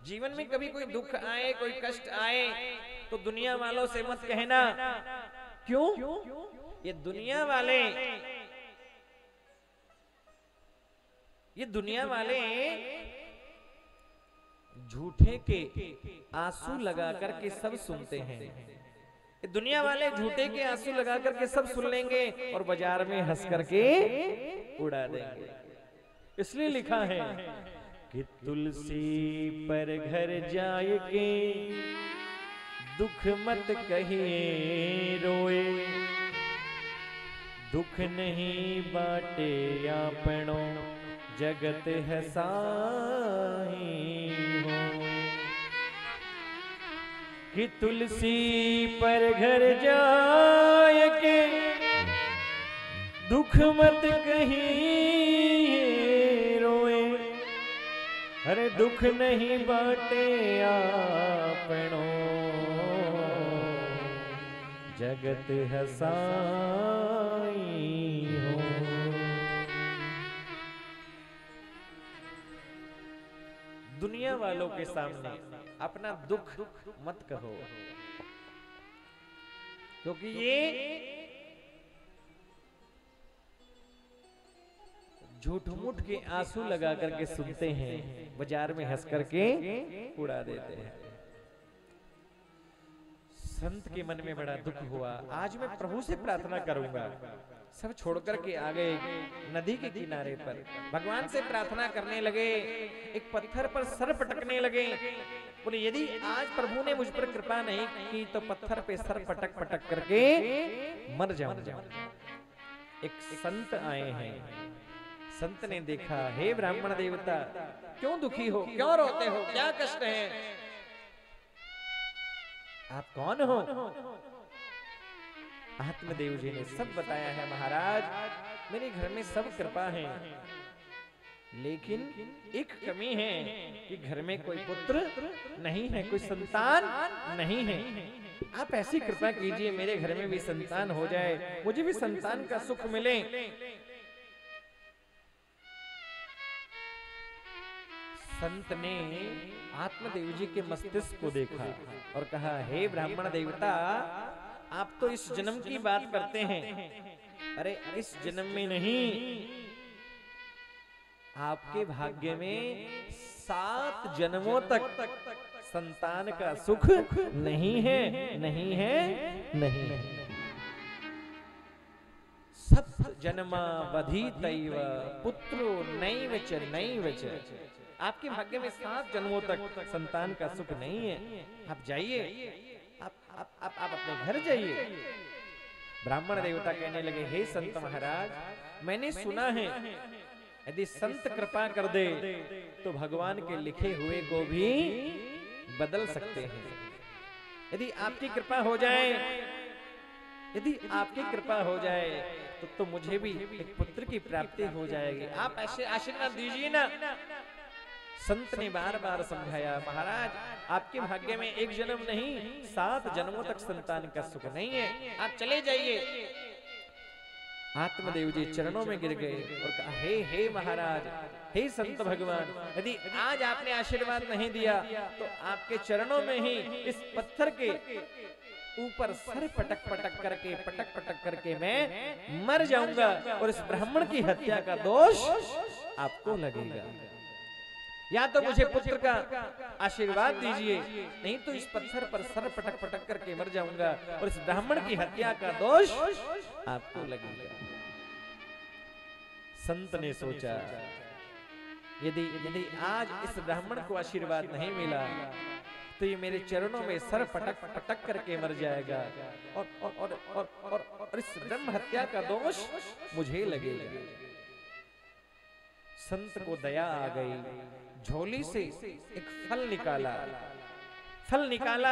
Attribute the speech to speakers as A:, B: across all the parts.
A: जीवन में कभी कोई दुख आए, कोई कष्ट आए, तो दुनिया वालों से मत कहना। क्यों? ये दुनिया वाले, ये दुनिया वाले झूठे के आंसू लगा करके सब सुनते हैं। ये दुनिया वाले झूठे के आंसू लगा करके सब सुन लेंगे और बाजार में हंस करके उड़ा देंगे। इसलिए लिखा है कि तुलसी पर घर जाए के दुख मत कहिए रोए, दुख नहीं बाटे आपनों जगत हसाई होए। कि तुलसी पर घर जाए के दुख मत कहिए रोए, अरे दुख नहीं बाटे आपनों जगत हसाई हो। दुनिया वालों के सामने अपना दुख मत कहो, क्योंकि ये झूठ मूठ के आंसू लगा करके सुनते हैं, बाजार में हंस करके उड़ा देते हैं। संत के मन में बड़ा दुख हुआ। आज मैं प्रभु से प्रार्थना करूंगा। सब छोड़कर के आ गए नदी के किनारे पर, भगवान से प्रार्थना करने लगे। एक पत्थर पर सर पटकने लगे। बोले यदि आज प्रभु ने मुझ पर कृपा नहीं की तो पत्थर पे सर पटक पटक करके मर जाऊंगा। एक संत आए हैं। संत ने देखा, हे ब्राह्मण देवता, क्यों दुखी हो, क्यों रोते हो, क्या कष्ट है, आप कौन हो? आत्मदेव जी ने सब बताया है। महाराज, मेरे घर में सब कृपा है, लेकिन एक कमी है कि घर में कोई पुत्र नहीं है, कोई संतान नहीं है। आप ऐसी कृपा कीजिए मेरे घर में भी संतान हो जाए, मुझे भी संतान का सुख मिले। संत ने आत्मदेव जी के मस्तिष्क को देखा और कहा, हे ब्राह्मण देवता, आप तो इस जन्म की बात करते हैं। अरे इस जन्म में नहीं, आपके भाग्य में 7 जन्मों तक संतान का सुख नहीं है, नहीं है, नहीं है। सप्त जन्मावधि पुत्रो नैव च नैव च। आपके भाग्य में 7 जन्मों तक संतान का सुख नहीं है। आप जाइए, आप अपने घर जाइए। ब्राह्मण देवता कहने लगे, हे संत महाराज, मैंने सुना है यदि संत कृपा कर दे तो भगवान के लिखे हुए को भी बदल सकते हैं। यदि आपकी कृपा हो जाए, यदि आपकी कृपा हो जाए तो मुझे भी एक पुत्र की प्राप्ति हो जाएगी। आप ऐसे आशीर्वाद दीजिए ना। संत ने बार बार समझाया, महाराज आपके भाग्य में 1 जन्म नहीं 7 जन्मों तक संतान का सुख नहीं है, आप चले जाइए। आत्मदेव जी चरणों में गिर गए और कहा, हे महाराज, हे संत भगवान, यदि आज आपने आशीर्वाद नहीं दिया तो आपके चरणों में ही इस पत्थर के ऊपर सर पटक पटक करके मैं मर जाऊंगा और इस ब्राह्मण की हत्या का दोष आपको लगेगा। या तो मुझे पुत्र का आशीर्वाद दीजिए, नहीं तो इस पत्थर पर सर पटक पटक करके मर जाऊंगा और इस ब्राह्मण की हत्या का दोष आपको लगेगा। संत ने सोचा, यदि आज इस ब्राह्मण को आशीर्वाद नहीं मिला तो ये मेरे चरणों में सर पटक पटक करके मर जाएगा और इस ब्रह्म हत्या का दोष मुझे लगेगा। संत को दया आ गई। झोली से एक फल निकाला,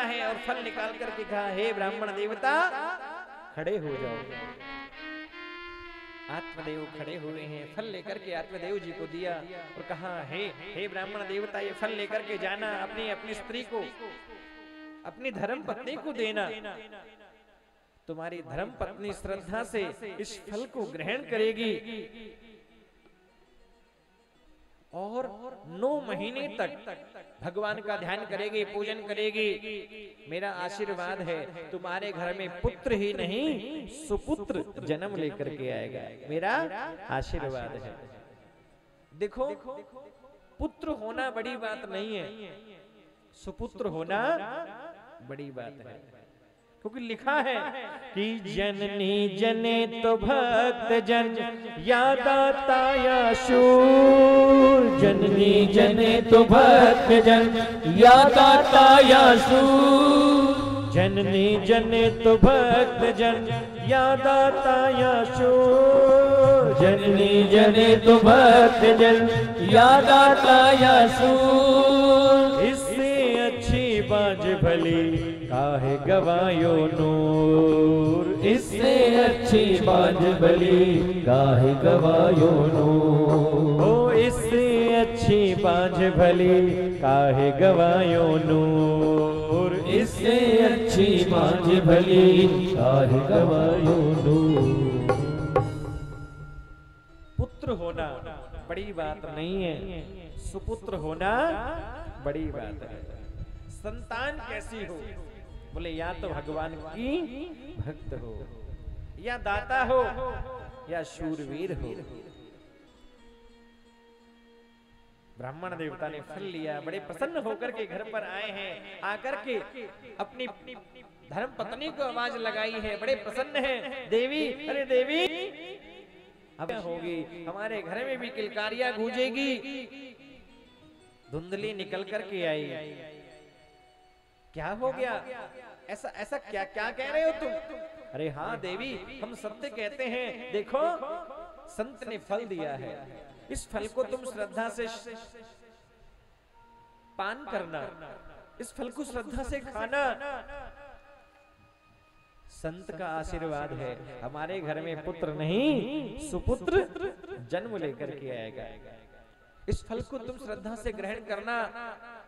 A: है और फल निकाल करके कहा, हे ब्राह्मण देवता, खड़े हो जाओ। आत्मदेव खड़े हुए हैं। फल लेकर के आत्मदेव जी को दिया और कहा, हे ब्राह्मण देवता, ये फल लेकर के जाना, अपनी स्त्री को, अपनी धर्म पत्नी को देना। तुम्हारी धर्म पत्नी श्रद्धा से इस फल को ग्रहण करेगी और 9 महीने तक भगवान का ध्यान करेगी, पूजन करेगी, मेरा आशीर्वाद है तुम्हारे घर में पुत्र ही नहीं सुपुत्र जन्म लेकर के आएगा, मेरा आशीर्वाद है। देखो, पुत्र होना बड़ी बात नहीं है, सुपुत्र होना बड़ी बात है। क्योंकि लिखा है कि जननी जने तो भक्त जन या दाता या शूर,
B: जननी जने तो भक्त जन या दाता या शूर,
A: जननी जने तो भक्त जन या दाता या शूर,
B: जननी जने तो भक्त जन या दाता या शूर।
A: इससे अच्छी बाज भली काहे गवायो नूर,
B: इससे अच्छी बाज भली काहे गवायो नूर,
A: ओ इससे अच्छी बाज भली काहे गवायो नूर,
B: इससे अच्छी बाज भली काहे गवायो नूर।
A: पुत्र होना बड़ी बात नहीं है, सुपुत्र होना बड़ी बात है। संतान कैसी हो? बोले या तो भगवान की भक्त हो, या दाता हो, या शूरवीर हो। ब्राह्मण देवता ने फल लिया, बड़े प्रसन्न होकर के घर पर आए हैं, आकर के अपनी धर्म पत्नी को आवाज लगाई है, बड़े प्रसन्न हैं। देवी, अरे देवी अब होगी, हमारे घर में भी किलकारियां गूंजेगी। धुंधली निकल करके आई, क्या हो गया? ऐसा ऐसा क्या क्या कह रहे हो तुम? अरे हाँ देवी, हम सत्य कहते हैं। देखो, संत ने फल दिया है, इस फल को तुम श्रद्धा से पान करना, इस फल को श्रद्धा से खाना। संत का आशीर्वाद है, हमारे घर में पुत्र नहीं सुपुत्र जन्म लेकर के आएगा। इस फल को तुम श्रद्धा से ग्रहण करना,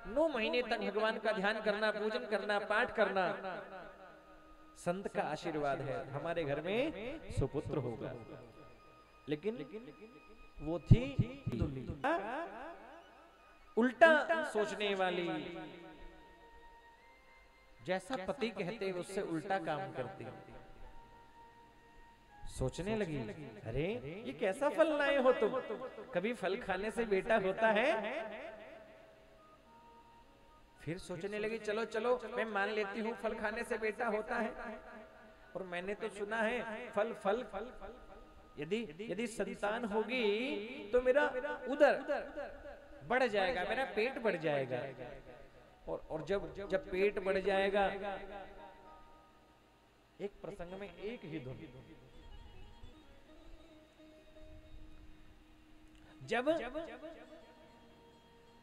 A: 9 महीने तक भगवान का ध्यान करना, पूजन करना, पाठ करना। संत का आशीर्वाद है, हमारे घर में सुपुत्र होगा। लेकिन वो थी उल्टा सोचने वाली, जैसा पति कहते उससे उल्टा काम करती। सोचने लगी, अरे ये कैसा फल लाए हो तुम? कभी फल खाने से बेटा होता है? फिर सोचने लगी, चलो चलो मैं मान लेती हूँ फल खाने से बेटा होता है, और मैंने तो सुना है फल फल फल यदि संतान होगी तो मेरा उदर बढ़ जाएगा, मेरा पेट बढ़ जाएगा, और जब पेट बढ़ जाएगा, एक प्रसंग में एक ही धुन, जब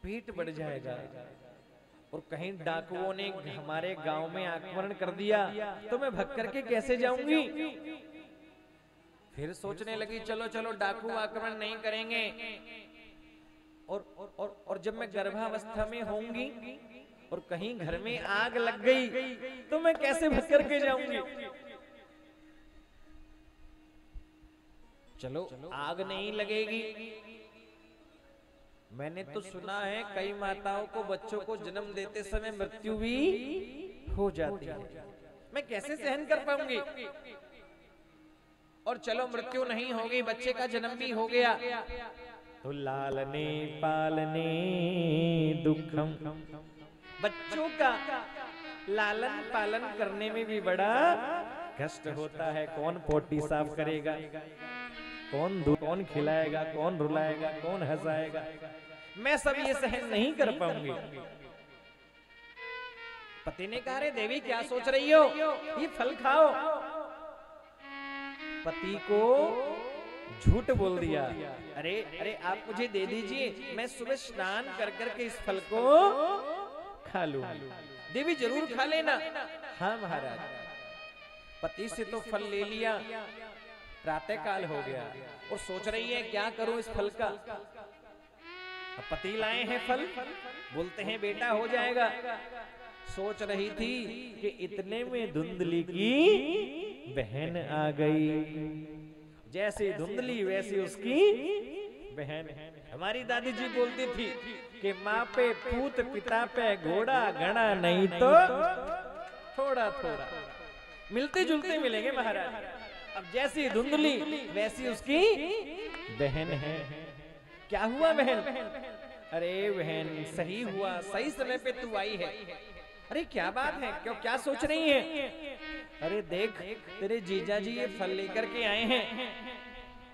A: पेट बढ़ जाएगा और कहीं डाकुओं ने हमारे गांव में आक्रमण कर दिया तो मैं भाग करके कैसे जाऊंगी? फिर सोचने लगी, चलो चलो डाकू आक्रमण नहीं करेंगे, और जब मैं गर्भावस्था में होंगी और कहीं घर में आग लग गई तो मैं कैसे भाग करके जाऊंगी? चलो आग नहीं लगेगी। मैंने तो सुना है कई माताओं को बच्चों को जन्म देते समय मृत्यु भी हो जाती है, मैं कैसे सहन कर पाऊंगी? और चलो मृत्यु नहीं होगी, बच्चे का जन्म भी हो गया तो लालने पालने दुखम, बच्चों का लालन पालन करने में भी बड़ा कष्ट होता है। कौन पोटी साफ करेगा, कौन खिलाएगा, कौन रुलाएगा, कौन हंसाएगा? मैं सब ये सहन नहीं कर पाऊंगी। पति ने कहा, रे देवी क्या सोच रही हो, ये फल खाओ। पति को झूठ बोल दिया, अरे अरे आप मुझे दे दीजिए, मैं सुबह स्नान कर करके इस फल को खा लूं। देवी जरूर खा लेना। हाँ महाराज। पति से तो फल ले लिया, प्रातः काल हो गया और सोच रही है क्या करूं इस फल का। अब पति लाए हैं फल, बोलते हैं बेटा हो जाएगा। सोच रही थी कि इतने में धुंधली की बहन आ गई। जैसे धुंधली वैसे उसकी बहन। हमारी दादी जी बोलती थी कि माँ पे पूत पिता पे घोड़ा गणा नहीं तो थोड़ा थोड़ा मिलते जुलते मिलेंगे महाराज। अब जैसी धुंधली वैसी उसकी बहन है। क्या हुआ बहन? अरे बहन सही हुआ, सही समय पे तू आई है। अरे क्या बात है, क्यों क्या सोच रही है? अरे देख तेरे जीजा जी ये फल लेकर के आए हैं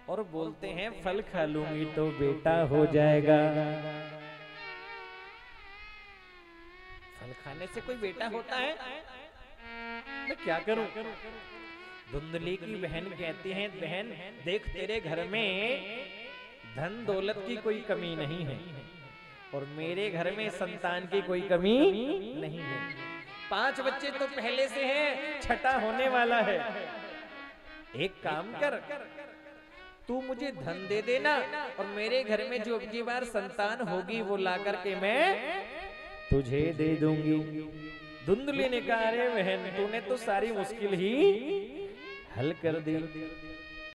A: और बोलते हैं फल खा लूंगी तो बेटा हो जाएगा। फल खाने से कोई बेटा होता है? मैं क्या करूं? धुंधली की बहन कहती है बहन देख तेरे घर में धन दौलत की कोई कमी नहीं है और मेरे घर में संतान की कोई कमी नहीं है। 5 बच्चे तो पहले से हैं, छठा होने वाला है। एक काम कर, तू मुझे धन दे देना और मेरे घर में जो अबकी बार संतान होगी वो ला करके मैं तुझे दे दूंगी। धुंधली ने कहा अरे बहन तूने तो सारी मुश्किल ही हल कर दी।